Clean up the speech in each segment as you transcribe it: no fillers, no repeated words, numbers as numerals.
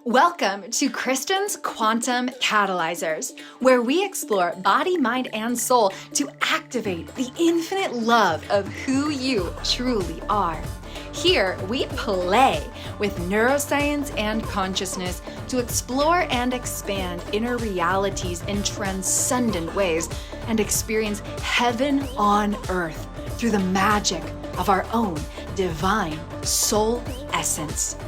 Welcome to Kristin's Quantum Catalyzers, where we explore body, mind, and soul to activate the infinite love of who you truly are. Here, we play with neuroscience and consciousness to explore and expand inner realities in transcendent ways and experience heaven on earth through the magic of our own divine soul essence.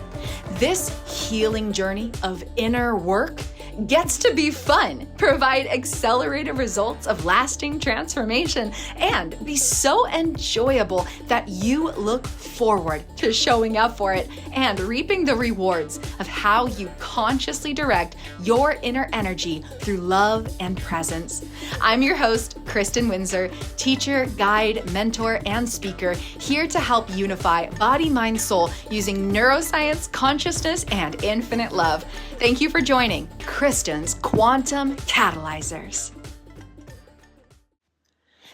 This healing journey of inner work gets to be fun, provide accelerated results of lasting transformation, and be so enjoyable that you look forward to showing up for it and reaping the rewards of how you consciously direct your inner energy through love and presence. I'm your host, Kristin Windsor, teacher, guide, mentor, and speaker, here to help unify body, mind, soul using neuroscience, consciousness, and infinite love. Thank you for joining Kristin's Quantum Catalyzers.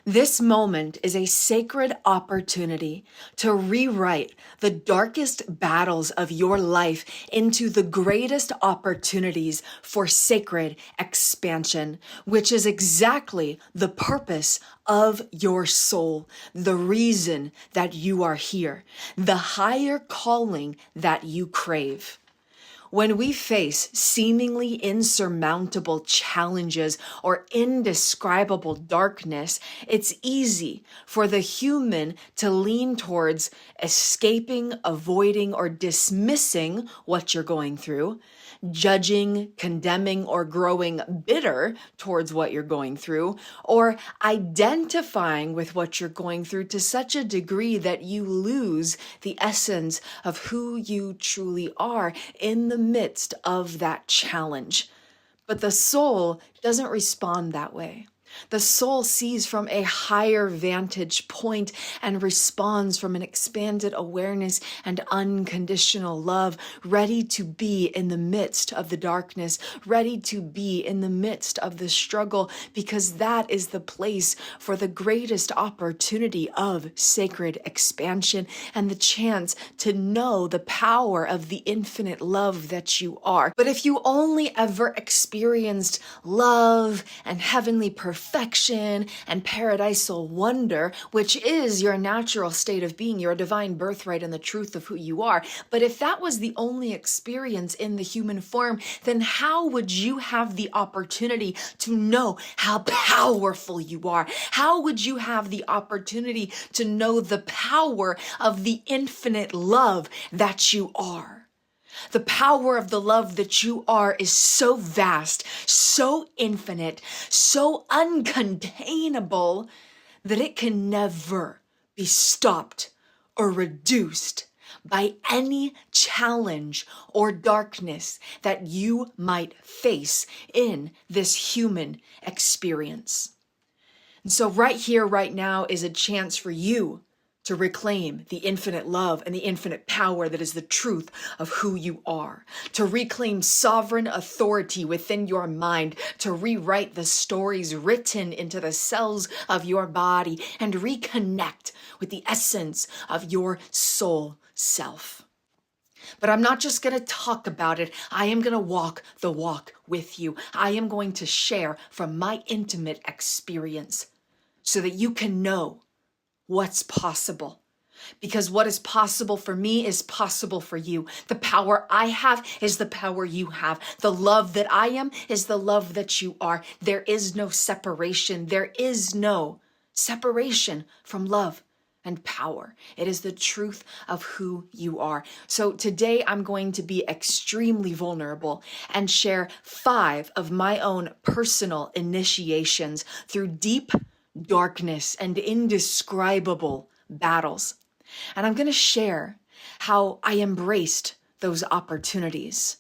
This moment is a sacred opportunity to rewrite the darkest battles of your life into the greatest opportunities for sacred expansion, which is exactly the purpose of your soul, the reason that you are here, the higher calling that you crave. When we face seemingly insurmountable challenges or indescribable darkness, it's easy for the human to lean towards escaping, avoiding, or dismissing what you're going through, judging, condemning, or growing bitter towards what you're going through, or identifying with what you're going through to such a degree that you lose the essence of who you truly are in the midst of that challenge. But the soul doesn't respond that way. The soul sees from a higher vantage point and responds from an expanded awareness and unconditional love, ready to be in the midst of the darkness, ready to be in the midst of the struggle, because that is the place for the greatest opportunity of sacred expansion and the chance to know the power of the infinite love that you are. But if you only ever experienced love and heavenly perfection and paradisal wonder, which is your natural state of being, your divine birthright and the truth of who you are. But if that was the only experience in the human form, then how would you have the opportunity to know how powerful you are? How would you have the opportunity to know the power of the infinite love that you are? The power of the love that you are is so vast, so infinite, so uncontainable that it can never be stopped or reduced by any challenge or darkness that you might face in this human experience. And so right here, right now is a chance for you to reclaim the infinite love and the infinite power that is the truth of who you are, to reclaim sovereign authority within your mind, to rewrite the stories written into the cells of your body and reconnect with the essence of your soul self. But I'm not just going to talk about it. I am going to walk the walk with you. I am going to share from my intimate experience so that you can know what's possible. Because what is possible for me is possible for you. The power I have is the power you have. The love that I am is the love that you are. There is no separation. There is no separation from love and power. It is the truth of who you are. So today I'm going to be extremely vulnerable and share 5 of my own personal initiations through deep darkness and indescribable battles. And I'm going to share how I embraced those opportunities.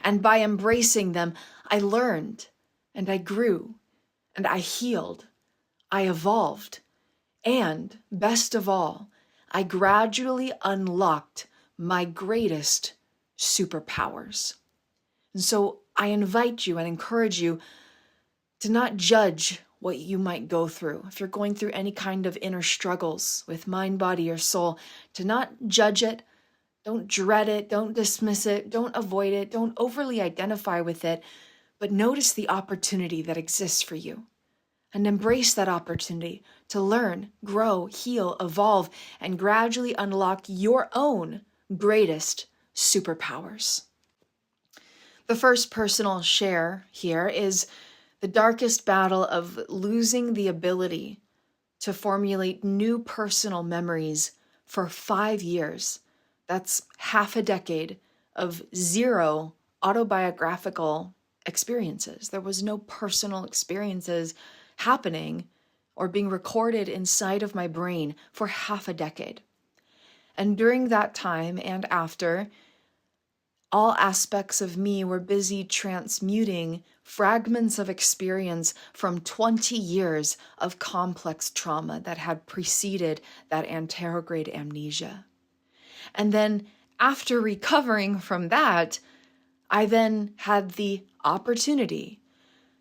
And by embracing them, I learned and I grew and I healed, I evolved, and best of all, I gradually unlocked my greatest superpowers. And so I invite you and encourage you to not judge what you might go through. If you're going through any kind of inner struggles with mind, body, or soul, to not judge it, Don't dread it. Don't dismiss it. Don't avoid it. Don't overly identify with it, but notice the opportunity that exists for you and embrace that opportunity to learn, grow, heal, evolve, and gradually unlock your own greatest superpowers. The first personal share here is the darkest battle of losing the ability to formulate new personal memories for 5 years. That's half a decade of zero autobiographical experiences. There was no personal experiences happening or being recorded inside of my brain for half a decade. And during that time and after, all aspects of me were busy transmuting fragments of experience from 20 years of complex trauma that had preceded that anterograde amnesia. And then after recovering from that, I then had the opportunity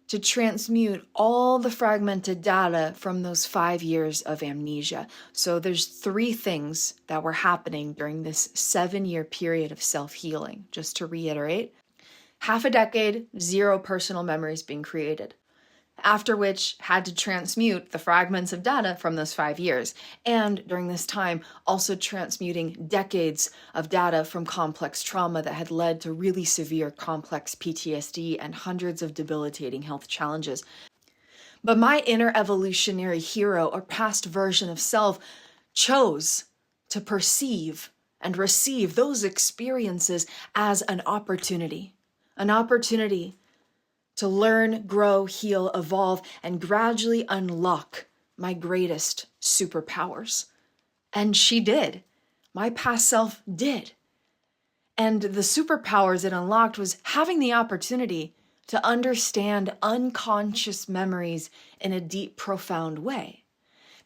to transmute all the fragmented data from those 5 years of amnesia. So there's 3 things that were happening during this 7-year period of self-healing. Just to reiterate, half a decade, 0 personal memories being created. After which had to transmute the fragments of data from those 5 years. And during this time, also transmuting decades of data from complex trauma that had led to really severe complex PTSD and hundreds of debilitating health challenges. But my inner evolutionary hero or past version of self chose to perceive and receive those experiences as an opportunity to learn, grow, heal, evolve, and gradually unlock my greatest superpowers. And she did. My past self did. And the superpowers it unlocked was having the opportunity to understand unconscious memories in a deep, profound way.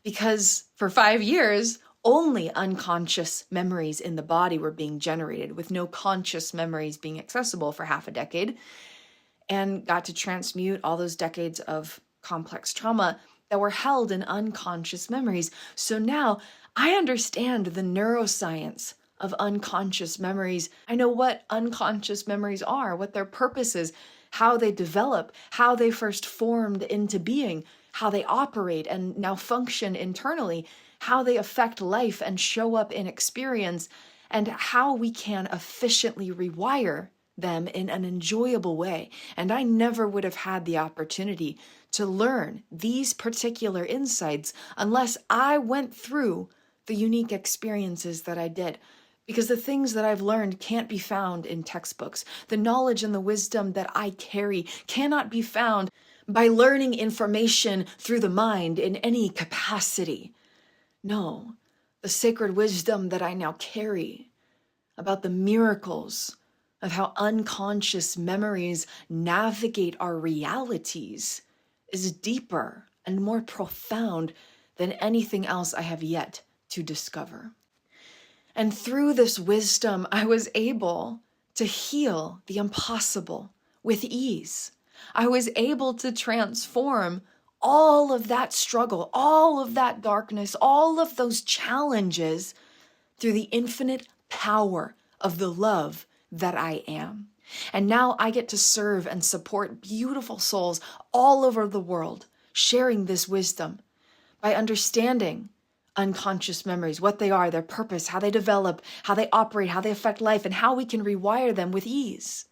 Because for 5 years, only unconscious memories in the body were being generated, with no conscious memories being accessible for half a decade. And got to transmute all those decades of complex trauma that were held in unconscious memories. So now I understand the neuroscience of unconscious memories. I know what unconscious memories are, what their purpose is, how they develop, how they first formed into being, how they operate and now function internally, how they affect life and show up in experience, and how we can efficiently rewire them in an enjoyable way. And I never would have had the opportunity to learn these particular insights unless I went through the unique experiences that I did. Because the things that I've learned can't be found in textbooks. The knowledge and the wisdom that I carry cannot be found by learning information through the mind in any capacity. No, the sacred wisdom that I now carry about the miracles of how unconscious memories navigate our realities is deeper and more profound than anything else I have yet to discover. And through this wisdom, I was able to heal the impossible with ease. I was able to transform all of that struggle, all of that darkness, all of those challenges through the infinite power of the love that I am. And now I get to serve and support beautiful souls all over the world, sharing this wisdom by understanding unconscious memories, what they are, their purpose, how they develop, how they operate, how they affect life, and how we can rewire them with ease.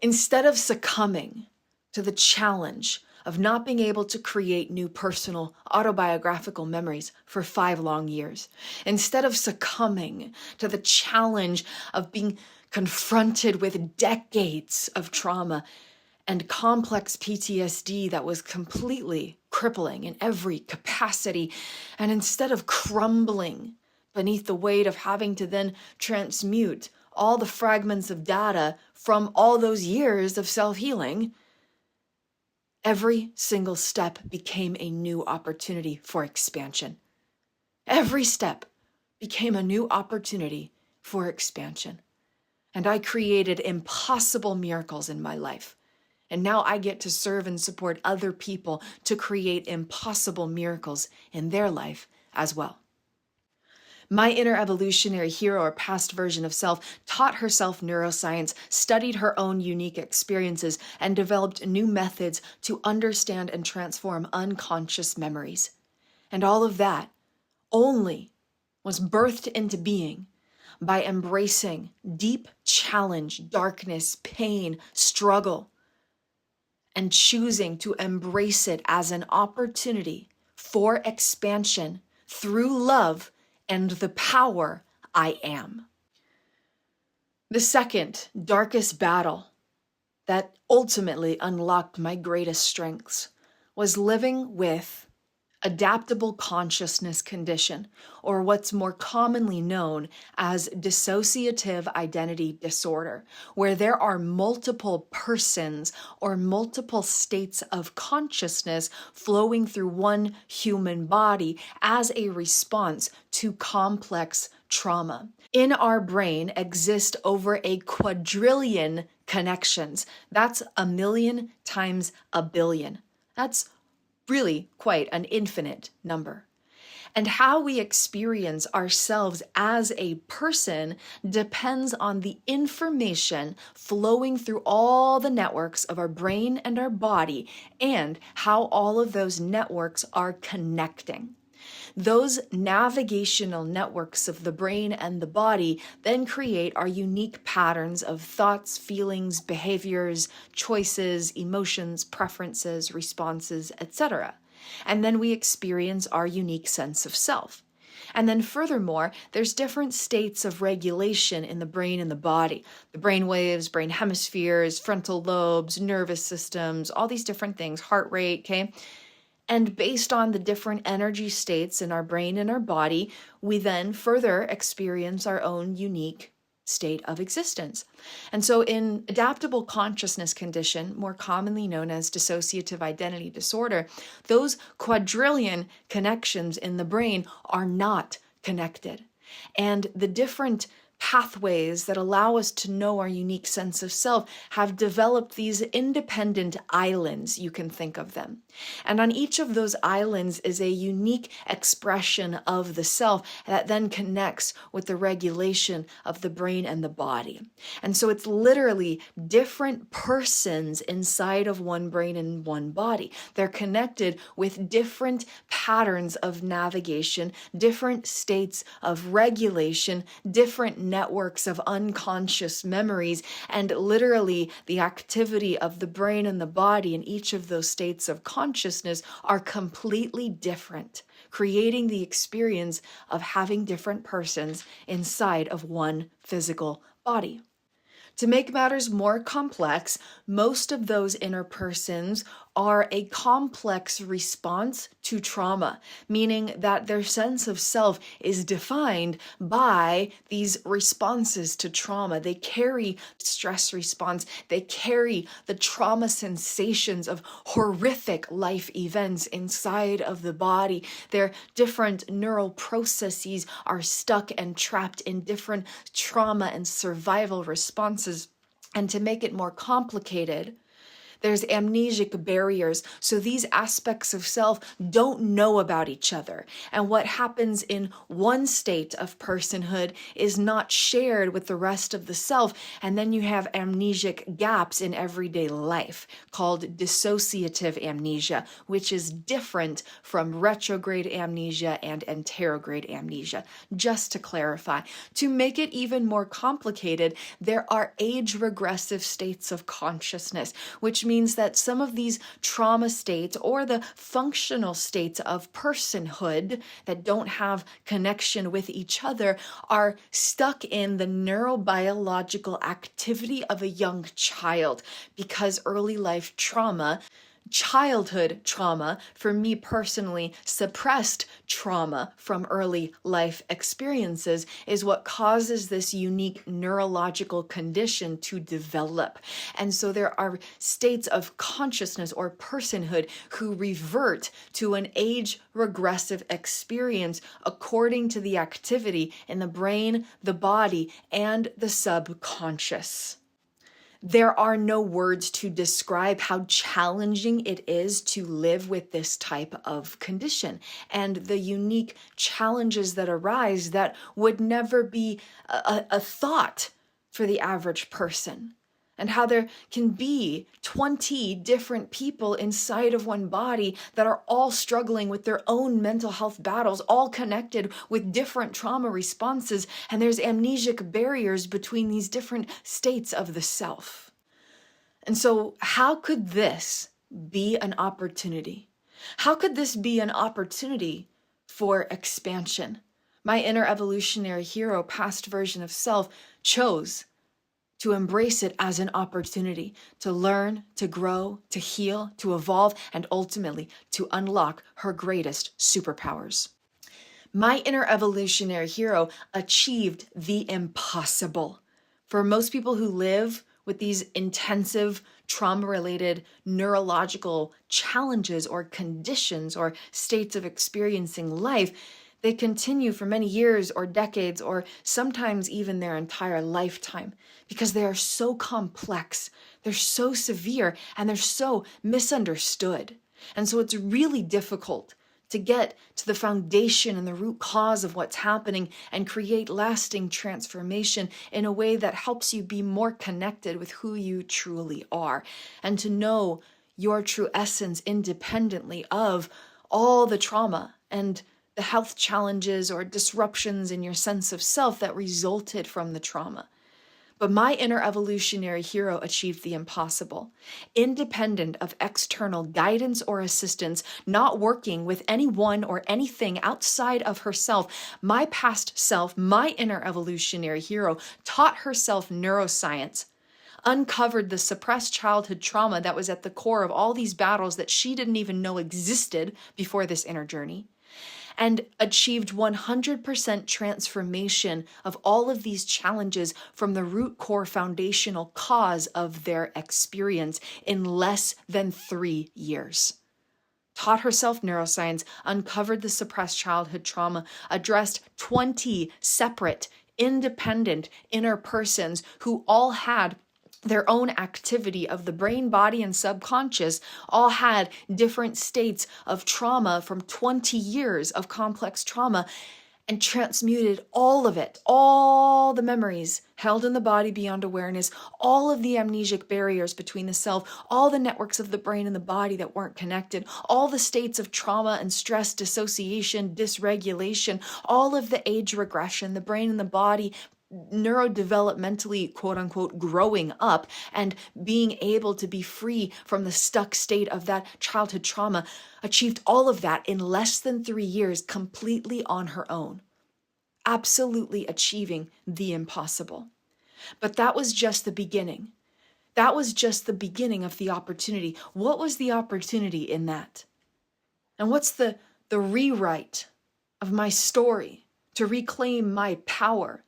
Instead of succumbing to the challenge of not being able to create new personal autobiographical memories for 5 long years, instead of succumbing to the challenge of being confronted with decades of trauma and complex PTSD that was completely crippling in every capacity, and instead of crumbling beneath the weight of having to then transmute all the fragments of data from all those years of self-healing, every single step became a new opportunity for expansion. Every step became a new opportunity for expansion. And I created impossible miracles in my life. And now I get to serve and support other people to create impossible miracles in their life as well. My inner evolutionary hero or past version of self taught herself neuroscience, studied her own unique experiences, and developed new methods to understand and transform unconscious memories. And all of that only was birthed into being by embracing deep challenge, darkness, pain, struggle, and choosing to embrace it as an opportunity for expansion through love and the power I am. The second darkest battle that ultimately unlocked my greatest strengths was living with adaptable consciousness condition, or what's more commonly known as dissociative identity disorder, where there are multiple persons or multiple states of consciousness flowing through one human body as a response to complex trauma. In our brain exist over a quadrillion connections. That's 1,000,000 times 1,000,000,000. That's really quite an infinite number. And how we experience ourselves as a person depends on the information flowing through all the networks of our brain and our body, and how all of those networks are connecting. Those navigational networks of the brain and the body then create our unique patterns of thoughts, feelings, behaviors, choices, emotions, preferences, responses, etc. And then we experience our unique sense of self. And then furthermore, there's different states of regulation in the brain and the body. The brain waves, brain hemispheres, frontal lobes, nervous systems, all these different things, heart rate, okay? And based on the different energy states in our brain and our body, we then further experience our own unique state of existence. And so in adaptable consciousness condition, more commonly known as dissociative identity disorder, those quadrillion connections in the brain are not connected. And the different pathways that allow us to know our unique sense of self have developed these independent islands, you can think of them. And on each of those islands is a unique expression of the self that then connects with the regulation of the brain and the body. And so it's literally different persons inside of one brain and one body. They're connected with different patterns of navigation, different states of regulation, different networks of unconscious memories, and literally the activity of the brain and the body in each of those states of consciousness are completely different, creating the experience of having different persons inside of one physical body. To make matters more complex, most of those inner persons are a complex response to trauma, meaning that their sense of self is defined by these responses to trauma. They carry stress response, they carry the trauma sensations of horrific life events inside of the body. Their different neural processes are stuck and trapped in different trauma and survival responses. And to make it more complicated, there's amnesic barriers. So these aspects of self don't know about each other. And what happens in one state of personhood is not shared with the rest of the self. And then you have amnesic gaps in everyday life called dissociative amnesia, which is different from retrograde amnesia and anterograde amnesia. Just to clarify, to make it even more complicated, there are age regressive states of consciousness, which means that some of these trauma states or the functional states of personhood that don't have connection with each other are stuck in the neurobiological activity of a young child, because early life trauma, childhood trauma, for me personally, suppressed trauma from early life experiences is what causes this unique neurological condition to develop. And so there are states of consciousness or personhood who revert to an age regressive experience according to the activity in the brain, the body, and the subconscious. There are no words to describe how challenging it is to live with this type of condition and the unique challenges that arise that would never be a thought for the average person. And how there can be 20 different people inside of one body that are all struggling with their own mental health battles, all connected with different trauma responses, and there's amnesic barriers between these different states of the self. And so, how could this be an opportunity? How could this be an opportunity for expansion? My inner evolutionary hero, past version of self, chose to embrace it as an opportunity to learn, to grow, to heal, to evolve, and ultimately to unlock her greatest superpowers. My inner evolutionary hero achieved the impossible. For most people who live with these intensive trauma-related neurological challenges or conditions or states of experiencing life, they continue for many years or decades or sometimes even their entire lifetime because they are so complex, they're so severe, and they're so misunderstood. And so it's really difficult to get to the foundation and the root cause of what's happening and create lasting transformation in a way that helps you be more connected with who you truly are and to know your true essence independently of all the trauma and the health challenges or disruptions in your sense of self that resulted from the trauma. But my inner evolutionary hero achieved the impossible. Independent of external guidance or assistance, not working with anyone or anything outside of herself, my past self, my inner evolutionary hero, taught herself neuroscience, uncovered the suppressed childhood trauma that was at the core of all these battles that she didn't even know existed before this inner journey, and achieved 100% transformation of all of these challenges from the root core foundational cause of their experience in less than 3 years. Taught herself neuroscience, uncovered the suppressed childhood trauma, addressed 20 separate, independent inner persons who all had their own activity of the brain, body, and subconscious, all had different states of trauma from 20 years of complex trauma, and transmuted all of it, all the memories held in the body beyond awareness, all of the amnesic barriers between the self, all the networks of the brain and the body that weren't connected, all the states of trauma and stress, dissociation, dysregulation, all of the age regression, the brain and the body neurodevelopmentally, quote unquote, growing up and being able to be free from the stuck state of that childhood trauma, achieved all of that in less than 3 years completely on her own, absolutely achieving the impossible. But that was just the beginning. That was just the beginning of the opportunity. What was the opportunity in that? And what's the rewrite of my story to reclaim my power?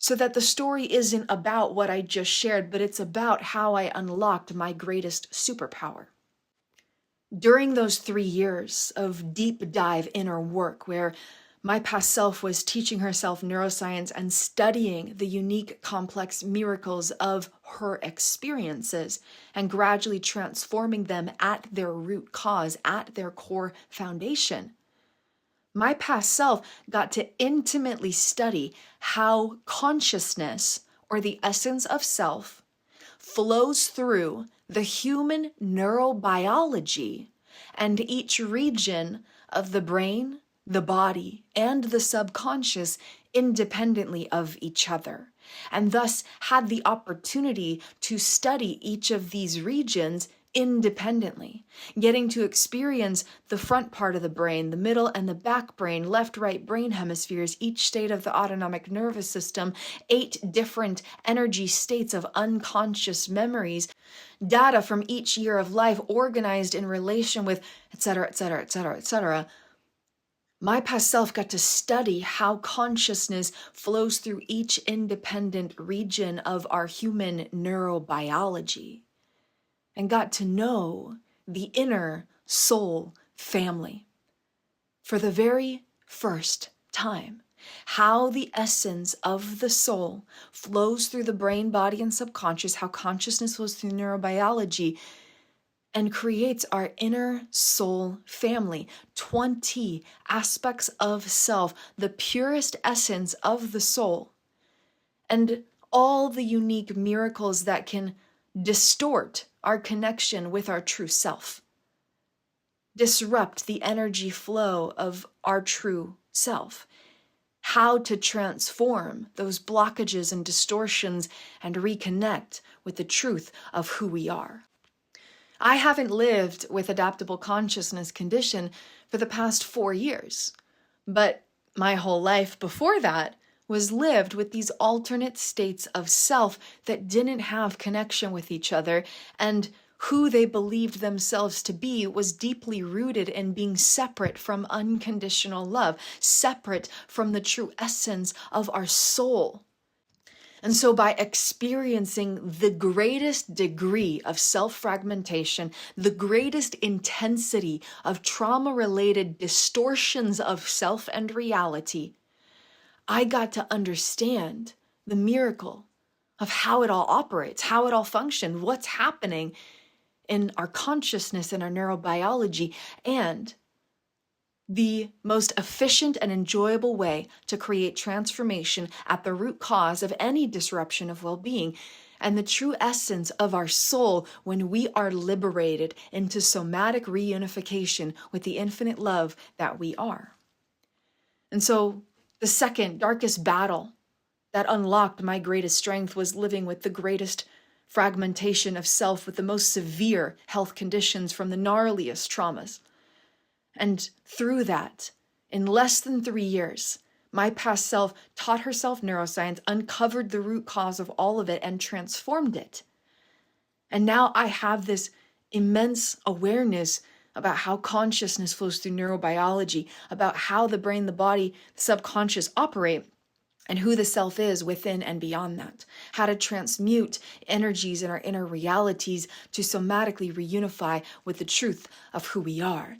So that the story isn't about what I just shared, but it's about how I unlocked my greatest superpower. During those 3 years of deep dive inner work where my past self was teaching herself neuroscience and studying the unique, complex miracles of her experiences and gradually transforming them at their root cause, at their core foundation, my past self got to intimately study how consciousness, or the essence of self, flows through the human neurobiology and each region of the brain, the body, and the subconscious independently of each other, and thus had the opportunity to study each of these regions independently, getting to experience the front part of the brain, the middle and the back brain, left, right brain hemispheres, each state of the autonomic nervous system, 8 different energy states of unconscious memories, data from each year of life organized in relation with, etc., etc., etc., etc. My past self got to study how consciousness flows through each independent region of our human neurobiology, and got to know the inner soul family for the very first time. how the essence of the soul flows through the brain, body, and subconscious, how consciousness flows through neurobiology, and creates our inner soul family. 20 aspects of self, the purest essence of the soul, and all the unique miracles that can distort our connection with our true self, disrupt the energy flow of our true self, how to transform those blockages and distortions and reconnect with the truth of who we are. I haven't lived with adaptable consciousness condition for the past 4 years, but my whole life before that was lived with these alternate states of self that didn't have connection with each other, and who they believed themselves to be was deeply rooted in being separate from unconditional love, separate from the true essence of our soul. And so by experiencing the greatest degree of self-fragmentation, the greatest intensity of trauma-related distortions of self and reality, I got to understand the miracle of how it all operates, how it all functions, what's happening in our consciousness and our neurobiology, and the most efficient and enjoyable way to create transformation at the root cause of any disruption of well-being, and the true essence of our soul when we are liberated into somatic reunification with the infinite love that we are. And so the second darkest battle that unlocked my greatest strength was living with the greatest fragmentation of self, with the most severe health conditions from the gnarliest traumas. And through that, in less than 3 years, my past self taught herself neuroscience, uncovered the root cause of all of it, and transformed it. And now I have this immense awareness about how consciousness flows through neurobiology, about how the brain, the body, the subconscious operate, and who the self is within and beyond that. How to transmute energies in our inner realities to somatically reunify with the truth of who we are.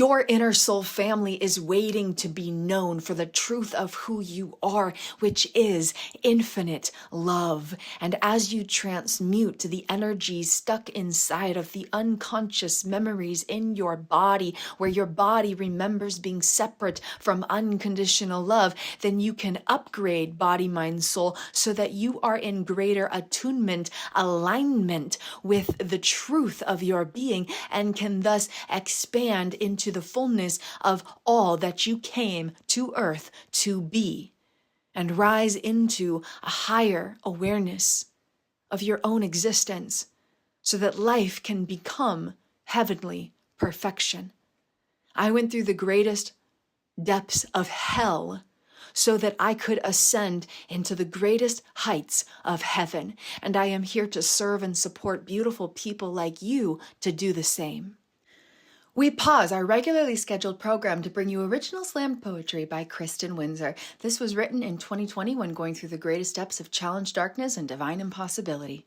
Your inner soul family is waiting to be known for the truth of who you are, which is infinite love. And as you transmute the energies stuck inside of the unconscious memories in your body, where your body remembers being separate from unconditional love, then you can upgrade body, mind, soul so that you are in greater attunement, alignment with the truth of your being, and can thus expand into the fullness of all that you came to earth to be, and rise into a higher awareness of your own existence so that life can become heavenly perfection. I went through the greatest depths of hell so that I could ascend into the greatest heights of heaven, and I am here to serve and support beautiful people like you to do the same. We pause our regularly scheduled program to bring you original slam poetry by Kristin Windsor. This was written in 2020 when going through the greatest depths of challenge, darkness, and divine impossibility.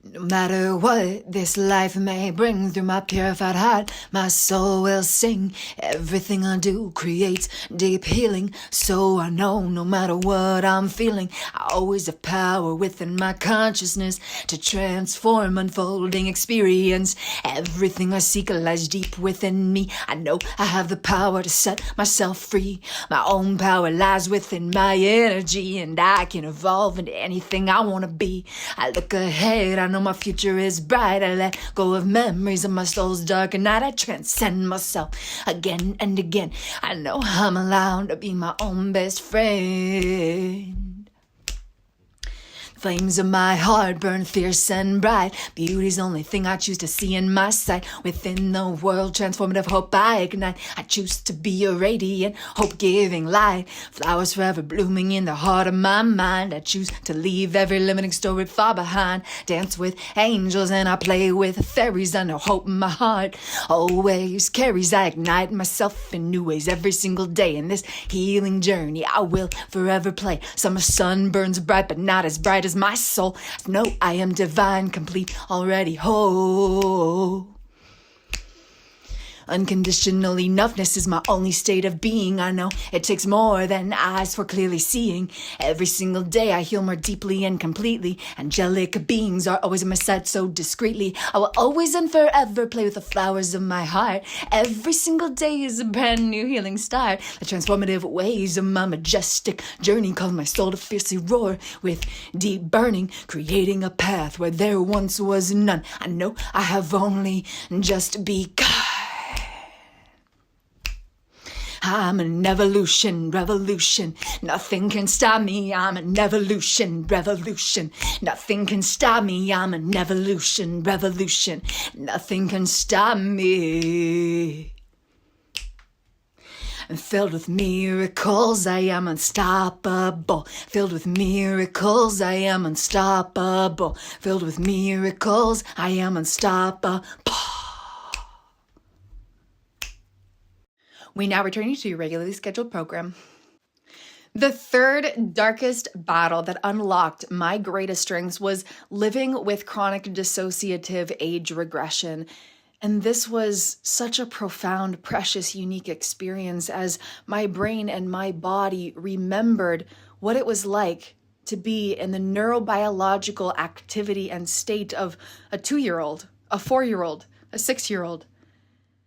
No matter what this life may bring, through my purified heart, my soul will sing. Everything I do creates deep healing, so I know no matter what I'm feeling, I always have power within my consciousness to transform unfolding experience. Everything I seek lies deep within me. I know I have the power to set myself free. My own power lies within my energy, and I can evolve into anything I want to be. I look ahead, I know my future is bright. I let go of memories of my soul's dark night. I transcend myself again and again. I know I'm allowed to be my own best friend. Flames of my heart burn fierce and bright. Beauty's the only thing I choose to see in my sight. Within the world, transformative hope I ignite. I choose to be a radiant, hope-giving light. Flowers forever blooming in the heart of my mind. I choose to leave every limiting story far behind. Dance with angels and I play with fairies. I know hope in my heart always carries. I ignite myself in new ways every single day. In this healing journey, I will forever play. Summer sun burns bright, but not as bright as my soul. I know I am divine, complete, already whole. Unconditional enoughness is my only state of being. I know it takes more than eyes for clearly seeing. Every single day I heal more deeply and completely. Angelic beings are always on my side so discreetly. I will always and forever play with the flowers of my heart. Every single day is a brand new healing start. The transformative ways of my majestic journey cause my soul to fiercely roar with deep burning, creating a path where there once was none. I know I have only just begun. I'm an evolution, revolution. Nothing can stop me. I'm an evolution, revolution. Nothing can stop me. I'm an evolution, revolution. Nothing can stop me. I'm filled with miracles, I am unstoppable. Filled with miracles, I am unstoppable. Filled with miracles, I am unstoppable. We now return you to your regularly scheduled program. The third darkest battle that unlocked my greatest strengths was living with chronic dissociative age regression. And this was such a profound, precious, unique experience as my brain and my body remembered what it was like to be in the neurobiological activity and state of a 2-year-old, a 4-year-old, a 6-year-old.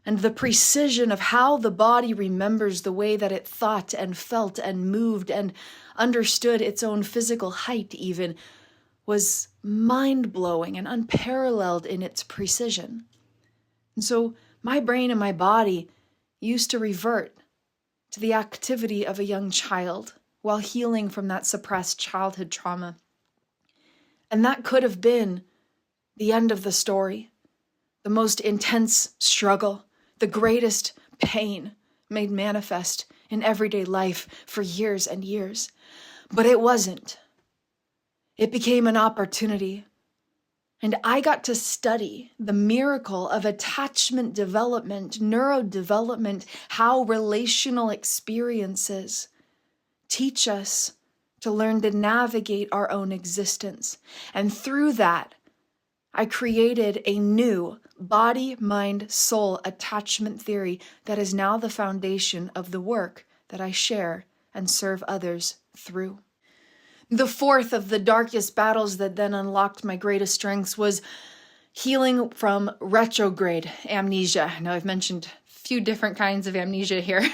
And the precision of how the body remembers the way that it thought and felt and moved and understood its own physical height even was mind-blowing and unparalleled in its precision. And so my brain and my body used to revert to the activity of a young child while healing from that suppressed childhood trauma. And that could have been the end of the story, the most intense struggle, the greatest pain made manifest in everyday life for years and years. But it wasn't. It became an opportunity. And I got to study the miracle of attachment development, neurodevelopment, how relational experiences teach us to learn to navigate our own existence. And through that, I created a new body, mind, soul attachment theory that is now the foundation of the work that I share and serve others through. The fourth of the darkest battles that then unlocked my greatest strengths was healing from retrograde amnesia. Now I've mentioned a few different kinds of amnesia here.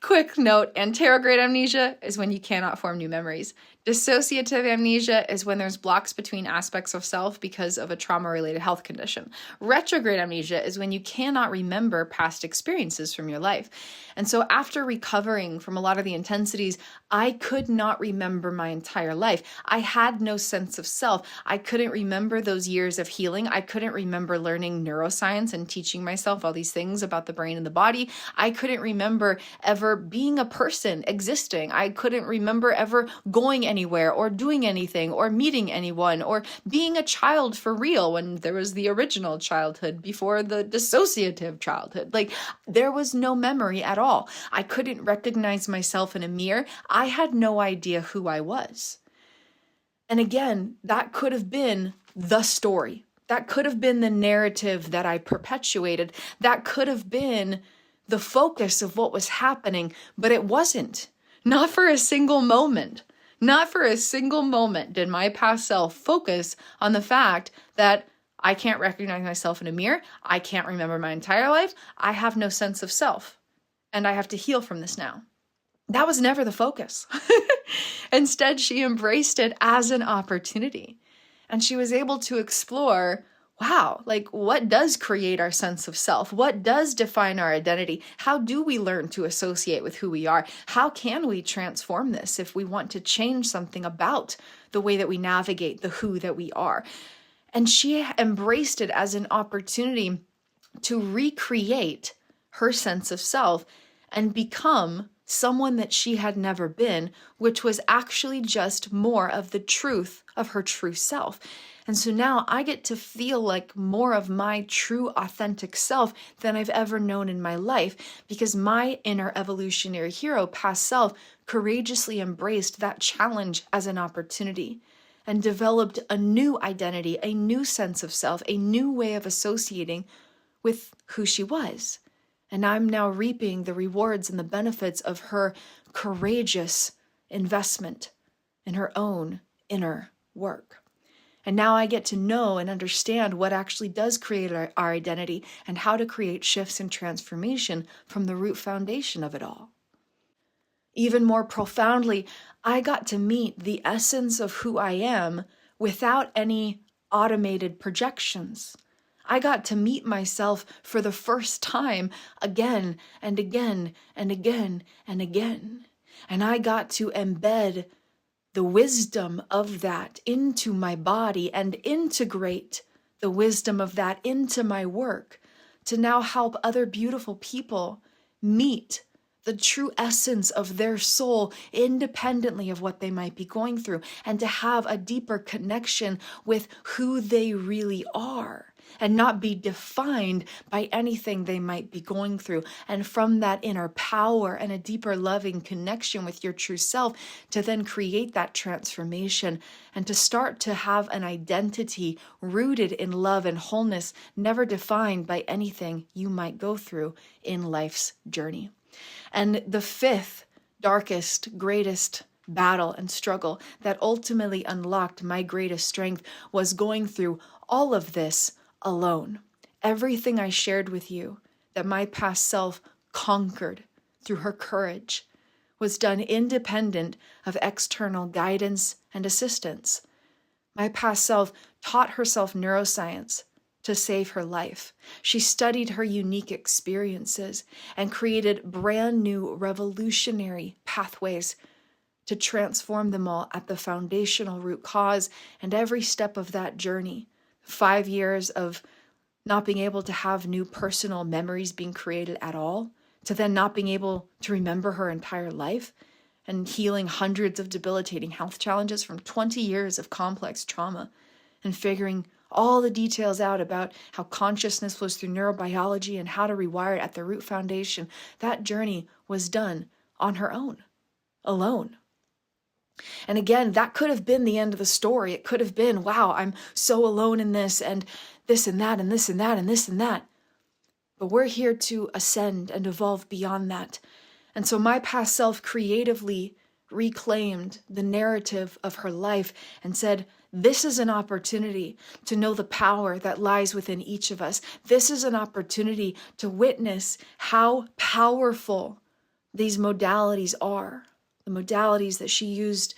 Quick note, anterograde amnesia is when you cannot form new memories. Dissociative amnesia is when there's blocks between aspects of self because of a trauma-related health condition. Retrograde amnesia is when you cannot remember past experiences from your life. And so after recovering from a lot of the intensities, I could not remember my entire life. I had no sense of self. I couldn't remember those years of healing. I couldn't remember learning neuroscience and teaching myself all these things about the brain and the body. I couldn't remember ever being a person existing. I couldn't remember ever going anywhere or doing anything or meeting anyone or being a child for real when there was the original childhood before the dissociative childhood. Like, there was no memory at all. I couldn't recognize myself in a mirror. I had no idea who I was. And again, that could have been the story. That could have been the narrative that I perpetuated. That could have been the focus of what was happening, but it wasn't. Not for a single moment. Not for a single moment did my past self focus on the fact that I can't recognize myself in a mirror. I can't remember my entire life. I have no sense of self. And I have to heal from this now. That was never the focus. Instead, she embraced it as an opportunity. And she was able to explore wow, like what does create our sense of self? What does define our identity? How do we learn to associate with who we are? How can we transform this if we want to change something about the way that we navigate the who that we are? And she embraced it as an opportunity to recreate her sense of self and become someone that she had never been, which was actually just more of the truth of her true self. And so now I get to feel like more of my true authentic self than I've ever known in my life, because my inner evolutionary hero, past self, courageously embraced that challenge as an opportunity and developed a new identity, a new sense of self, a new way of associating with who she was. And I'm now reaping the rewards and the benefits of her courageous investment in her own inner work. And now I get to know and understand what actually does create our identity and how to create shifts and transformation from the root foundation of it all. Even more profoundly, I got to meet the essence of who I am without any automated projections. I got to meet myself for the first time again and again and again and again. And I got to embed the wisdom of that into my body and integrate the wisdom of that into my work to now help other beautiful people meet the true essence of their soul independently of what they might be going through, and to have a deeper connection with who they really are and not be defined by anything they might be going through. And from that inner power and a deeper loving connection with your true self, to then create that transformation and to start to have an identity rooted in love and wholeness, never defined by anything you might go through in life's journey. And the fifth, darkest, greatest battle and struggle that ultimately unlocked my greatest strength was going through all of this alone. Everything I shared with you that my past self conquered through her courage was done independent of external guidance and assistance. My past self taught herself neuroscience to save her life. She studied her unique experiences and created brand new revolutionary pathways to transform them all at the foundational root cause and every step of that journey. 5 years of not being able to have new personal memories being created at all, to then not being able to remember her entire life, and healing hundreds of debilitating health challenges from 20 years of complex trauma, and figuring all the details out about how consciousness flows through neurobiology and how to rewire it at the root foundation. That journey was done on her own, alone. And again, that could have been the end of the story. It could have been, wow, I'm so alone in this and this and that and this and that and this and that. But we're here to ascend and evolve beyond that. And so my past self creatively reclaimed the narrative of her life and said, this is an opportunity to know the power that lies within each of us. This is an opportunity to witness how powerful these modalities are. The modalities that she used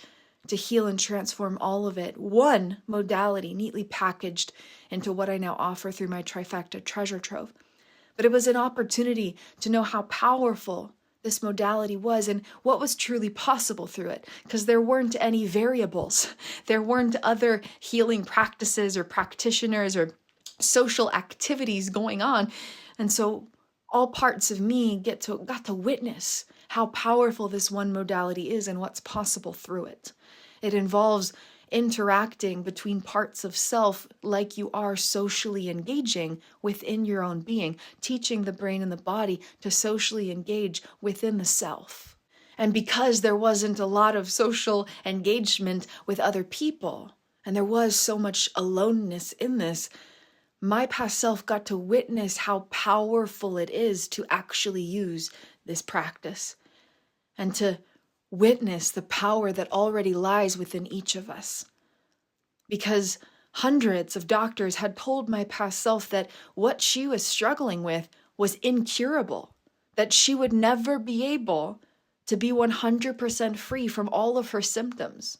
to heal and transform all of it. One modality neatly packaged into what I now offer through my trifecta treasure trove. But it was an opportunity to know how powerful this modality was and what was truly possible through it, because there weren't any variables. There weren't other healing practices or practitioners or social activities going on. And so all parts of me got to witness how powerful this one modality is and what's possible through it. It involves interacting between parts of self like you are socially engaging within your own being, teaching the brain and the body to socially engage within the self. And because there wasn't a lot of social engagement with other people, and there was so much aloneness in this, my past self got to witness how powerful it is to actually use this practice and to witness the power that already lies within each of us. Because hundreds of doctors had told my past self that what she was struggling with was incurable, that she would never be able to be 100% free from all of her symptoms.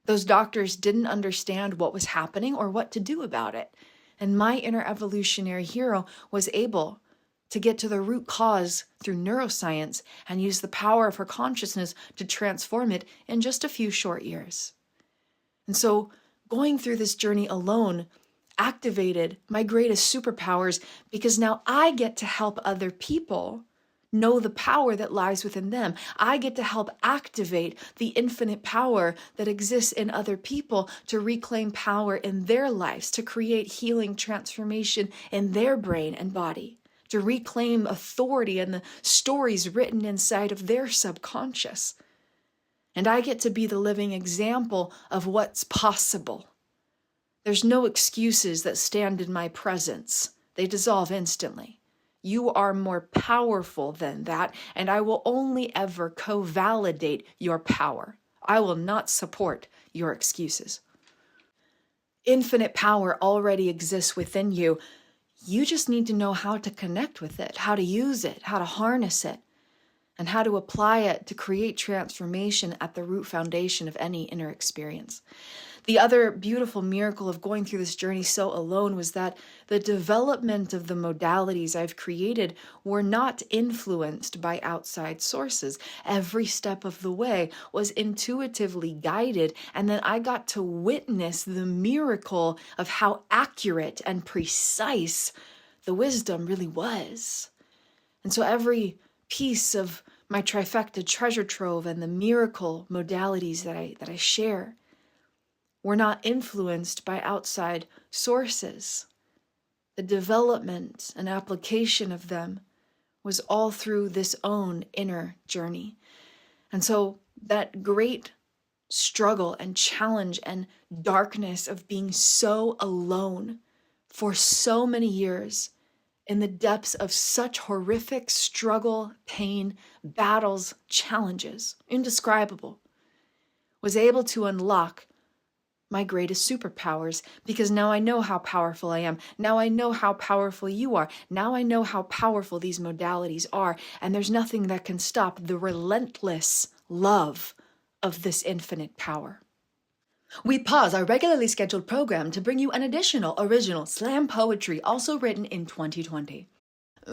Those doctors didn't understand what was happening or what to do about it. And my inner evolutionary hero was able to get to the root cause through neuroscience and use the power of her consciousness to transform it in just a few short years. And so going through this journey alone activated my greatest superpowers, because now I get to help other people know the power that lies within them. I get to help activate the infinite power that exists in other people to reclaim power in their lives, to create healing transformation in their brain and body, to reclaim authority in the stories written inside of their subconscious. And I get to be the living example of what's possible. There's no excuses that stand in my presence. They dissolve instantly. You are more powerful than that, and I will only ever co-validate your power. I will not support your excuses. Infinite power already exists within you. You just need to know how to connect with it, how to use it, how to harness it, and how to apply it to create transformation at the root foundation of any inner experience. The other beautiful miracle of going through this journey so alone was that the development of the modalities I've created were not influenced by outside sources. Every step of the way was intuitively guided, and then I got to witness the miracle of how accurate and precise the wisdom really was. And so every piece of my trifecta treasure trove and the miracle modalities that I share were not influenced by outside sources. The development and application of them was all through this own inner journey. And so that great struggle and challenge and darkness of being so alone for so many years in the depths of such horrific struggle, pain, battles, challenges, indescribable, was able to unlock my greatest superpowers, because now I know how powerful I am. Now I know how powerful you are. Now I know how powerful these modalities are, and there's nothing that can stop the relentless love of this infinite power. We pause our regularly scheduled program to bring you an additional original slam poetry also written in 2020.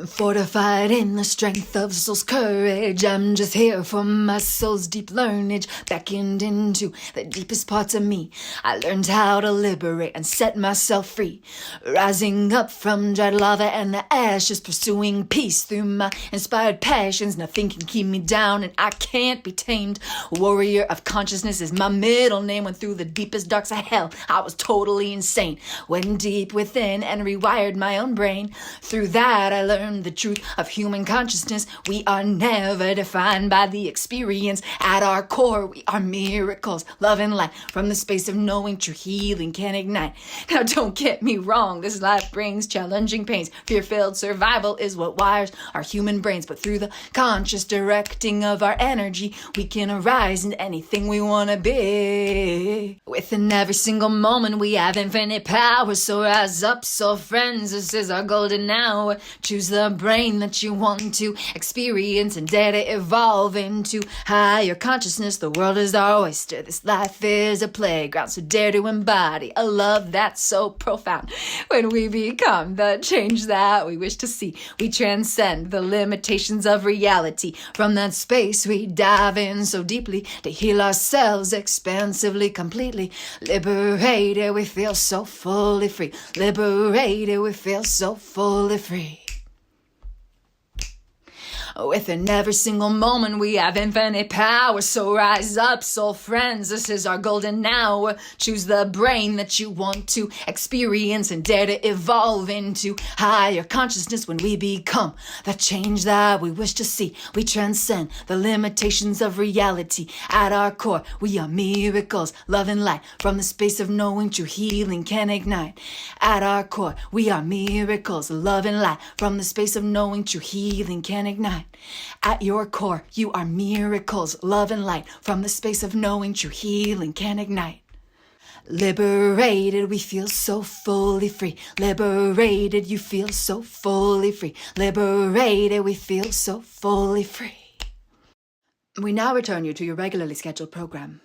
Fortified in the strength of soul's courage, I'm just here for my soul's deep learnage, beckoned into the deepest parts of me. I learned how to liberate and set myself free, rising up from dried lava and the ashes, pursuing peace through my inspired passions. Nothing can keep me down and I can't be tamed. Warrior of consciousness is my middle name. Went through the deepest darks of hell, I was totally insane. Went deep within and rewired my own brain. Through that I learned the truth of human consciousness. We are never defined by the experience. At our core, we are miracles, love and light. From the space of knowing, true healing can ignite. Now don't get me wrong, this life brings challenging pains. Fear-filled survival is what wires our human brains. But through the conscious directing of our energy, we can arise into anything we want to be. Within every single moment, we have infinite power. So rise up, soul friends, this is our golden hour. Choose the brain that you want to experience and dare to evolve into higher consciousness. The world is our oyster. This life is a playground. So dare to embody a love that's so profound. When we become the change that we wish to see, we transcend the limitations of reality. From that space, we dive in so deeply to heal ourselves expansively, completely. Liberated, we feel so fully free. Liberated, we feel so fully free. Within every single moment, we have infinite power. So rise up, soul friends, this is our golden hour. Choose the brain that you want to experience and dare to evolve into higher consciousness. When we become the change that we wish to see, we transcend the limitations of reality. At our core, we are miracles, love and light. From the space of knowing, true healing can ignite. At our core, we are miracles, love and light. From the space of knowing, true healing can ignite. At your core, you are miracles, love and light. From the space of knowing, true healing can ignite. Liberated, we feel so fully free. Liberated, you feel so fully free. Liberated, we feel so fully free. We now return you to your regularly scheduled program.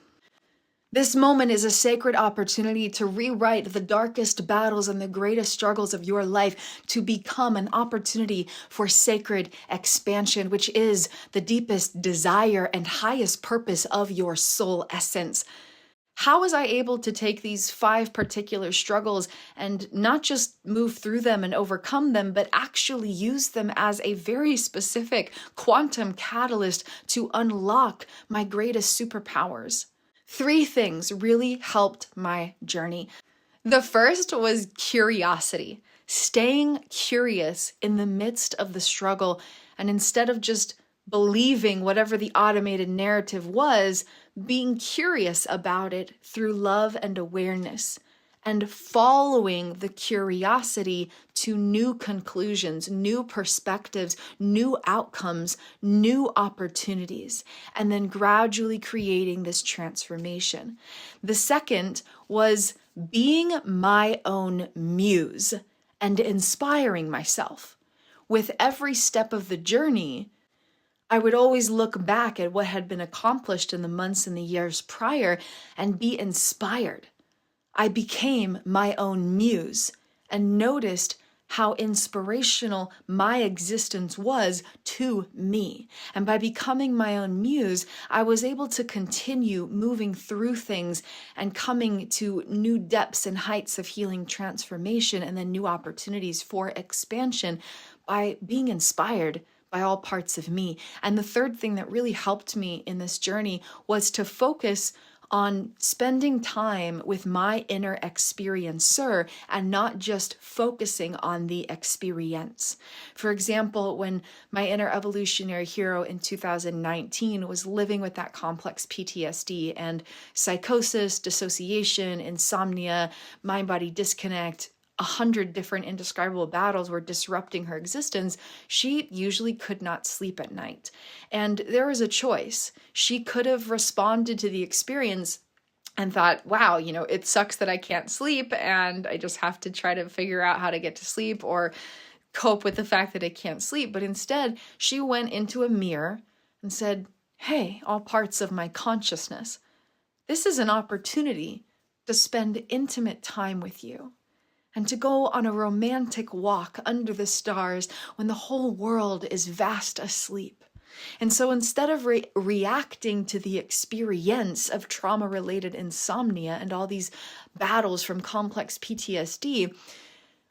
This moment is a sacred opportunity to rewrite the darkest battles and the greatest struggles of your life to become an opportunity for sacred expansion, which is the deepest desire and highest purpose of your soul essence. How was I able to take these 5 particular struggles and not just move through them and overcome them, but actually use them as a very specific quantum catalyst to unlock my greatest superpowers? 3 things really helped my journey. The first was curiosity, staying curious in the midst of the struggle, and instead of just believing whatever the automated narrative was, being curious about it through love and awareness, and following the curiosity to new conclusions, new perspectives, new outcomes, new opportunities, and then gradually creating this transformation. The second was being my own muse and inspiring myself. With every step of the journey, I would always look back at what had been accomplished in the months and the years prior and be inspired. I became my own muse and noticed how inspirational my existence was to me. And by becoming my own muse, I was able to continue moving through things and coming to new depths and heights of healing transformation and then new opportunities for expansion by being inspired by all parts of me. And the third thing that really helped me in this journey was to focus on spending time with my inner experiencer and not just focusing on the experience. For example, when my inner evolutionary hero in 2019 was living with that complex PTSD and psychosis, dissociation, insomnia, mind-body disconnect, 100 different indescribable battles were disrupting her existence, she usually could not sleep at night. And there was a choice. She could have responded to the experience and thought, wow, it sucks that I can't sleep and I just have to try to figure out how to get to sleep or cope with the fact that I can't sleep. But instead, she went into a mirror and said, hey, all parts of my consciousness, this is an opportunity to spend intimate time with you. And to go on a romantic walk under the stars when the whole world is vast asleep. And so instead of reacting to the experience of trauma-related insomnia and all these battles from complex PTSD,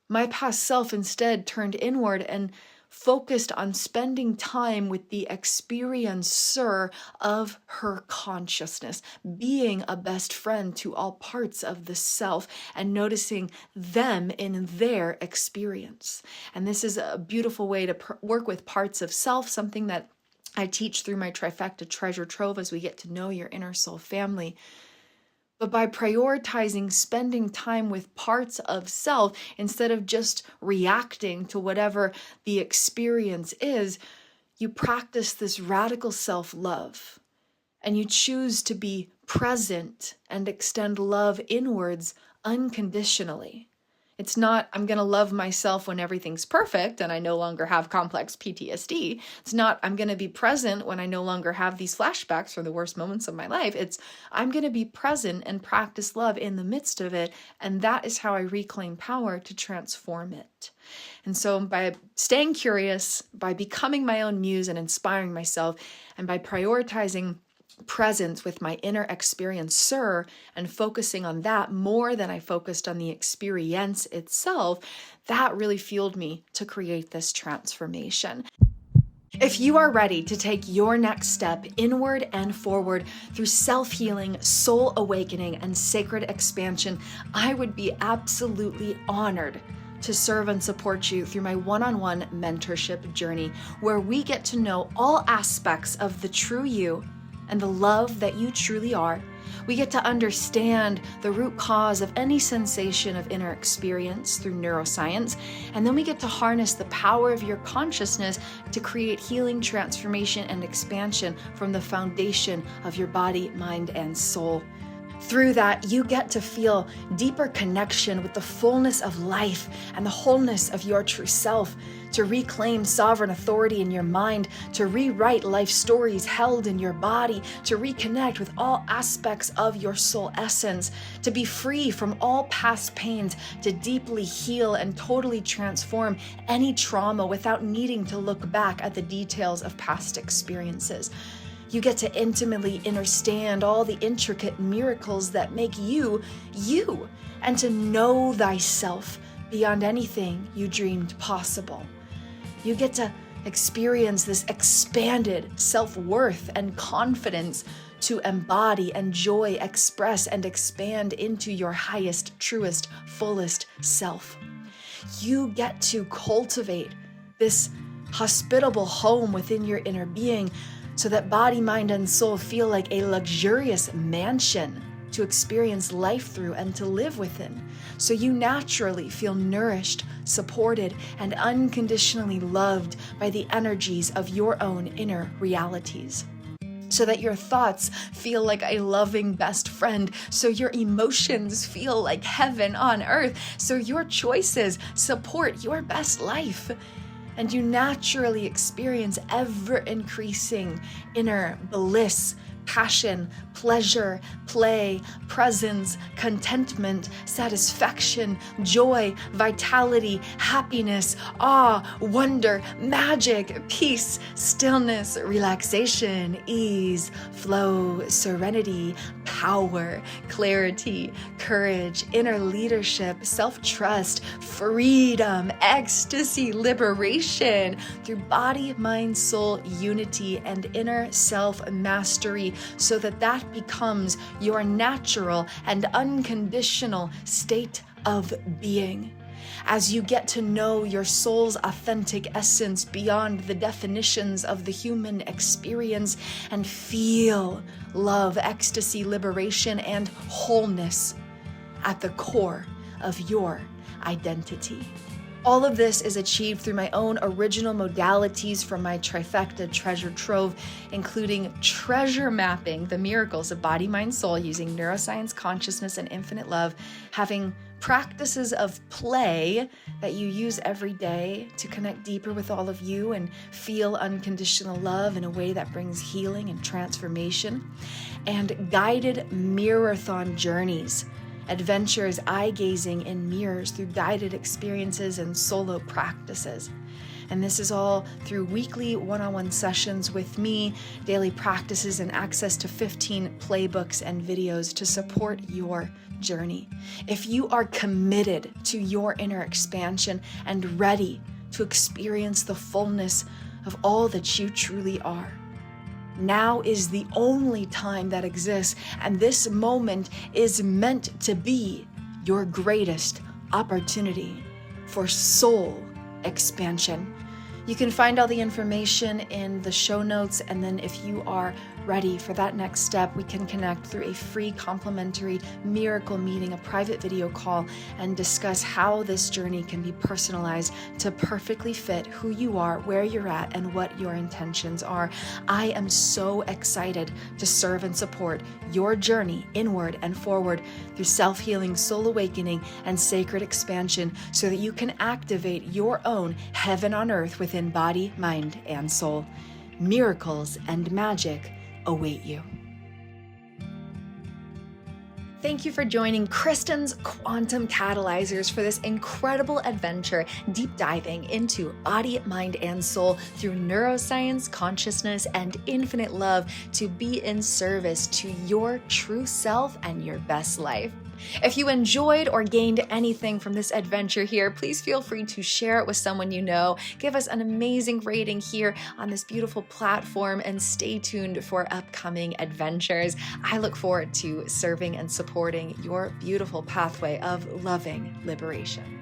my past self instead turned inward and focused on spending time with the experiencer of her consciousness, being a best friend to all parts of the self and noticing them in their experience. And this is a beautiful way to work with parts of self, something that I teach through my trifecta treasure trove as we get to know your inner soul family. But by prioritizing spending time with parts of self instead of just reacting to whatever the experience is, you practice this radical self-love and you choose to be present and extend love inwards unconditionally. It's not, I'm going to love myself when everything's perfect and I no longer have complex PTSD. It's not, I'm going to be present when I no longer have these flashbacks from the worst moments of my life. It's, I'm going to be present and practice love in the midst of it. And that is how I reclaim power to transform it. And so by staying curious, by becoming my own muse and inspiring myself, and by prioritizing presence with my inner experiencer and focusing on that more than I focused on the experience itself, that really fueled me to create this transformation. If you are ready to take your next step inward and forward through self-healing, soul awakening, and sacred expansion, I would be absolutely honored to serve and support you through my one-on-one mentorship journey, where we get to know all aspects of the true you and the love that you truly are. We get to understand the root cause of any sensation of inner experience through neuroscience, and then we get to harness the power of your consciousness to create healing, transformation, and expansion from the foundation of your body, mind, and soul. Through that, you get to feel deeper connection with the fullness of life and the wholeness of your true self, to reclaim sovereign authority in your mind, to rewrite life stories held in your body, to reconnect with all aspects of your soul essence, to be free from all past pains, to deeply heal and totally transform any trauma without needing to look back at the details of past experiences. You get to intimately understand all the intricate miracles that make you, you, and to know thyself beyond anything you dreamed possible. You get to experience this expanded self-worth and confidence to embody, enjoy, express, and expand into your highest, truest, fullest self. You get to cultivate this hospitable home within your inner being so that body, mind, and soul feel like a luxurious mansion to experience life through and to live within. So you naturally feel nourished, supported, and unconditionally loved by the energies of your own inner realities. So that your thoughts feel like a loving best friend, so your emotions feel like heaven on earth, so your choices support your best life. And you naturally experience ever-increasing inner bliss, passion, pleasure, play, presence, contentment, satisfaction, joy, vitality, happiness, awe, wonder, magic, peace, stillness, relaxation, ease, flow, serenity, power, clarity, courage, inner leadership, self-trust, freedom, ecstasy, liberation through body, mind, soul, unity, and inner self-mastery, so that becomes your natural and unconditional state of being. As you get to know your soul's authentic essence beyond the definitions of the human experience and feel love, ecstasy, liberation, and wholeness at the core of your identity. All of this is achieved through my own original modalities from my trifecta treasure trove, including treasure mapping the miracles of body, mind, soul using neuroscience, consciousness, and infinite love, having practices of play that you use every day to connect deeper with all of you and feel unconditional love in a way that brings healing and transformation, and guided mirror-thon journeys, adventures eye-gazing in mirrors through guided experiences and solo practices. And this is all through weekly one-on-one sessions with me, daily practices, and access to 15 playbooks and videos to support your journey. If you are committed to your inner expansion and ready to experience the fullness of all that you truly are, now is the only time that exists, and this moment is meant to be your greatest opportunity for soul expansion. You can find all the information in the show notes, and then if you are ready for that next step, we can connect through a free complimentary miracle meeting, a private video call, and discuss how this journey can be personalized to perfectly fit who you are, where you're at, and what your intentions are. I am so excited to serve and support your journey inward and forward through self-healing, soul awakening, and sacred expansion so that you can activate your own heaven on earth within body, mind, and soul. Miracles and magic await you. Thank you for joining Kristin's Quantum Catalyzers for this incredible adventure, deep diving into body, mind, and soul through neuroscience, consciousness, and infinite love to be in service to your true self and your best life. If you enjoyed or gained anything from this adventure here, please feel free to share it with someone you know. Give us an amazing rating here on this beautiful platform, and stay tuned for upcoming adventures. I look forward to serving and supporting your beautiful pathway of loving liberation.